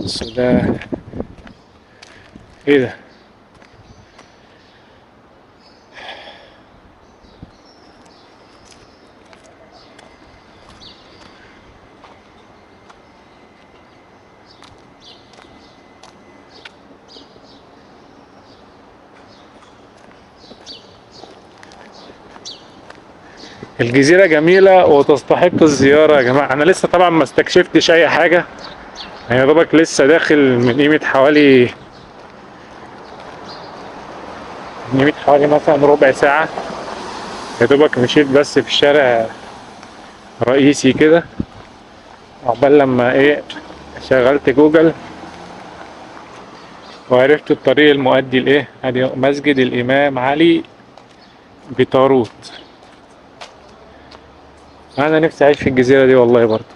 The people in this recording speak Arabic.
بس ده ايه ده؟ الجزيرة جميلة وتستحق الزيارة يا جماعة. أنا لسه طبعا ما استكشفتش أي حاجة، يعني يا دوبك لسه داخل من قيمة حوالي مثلا ربع ساعة. يا دوبك مشيت بس في الشارع رئيسي كده، عقبال لما شغلت جوجل وعرفت الطريق المؤدي ادي مسجد الإمام علي بطاروت. أنا نفسي أعيش في الجزيرة دي والله برضه.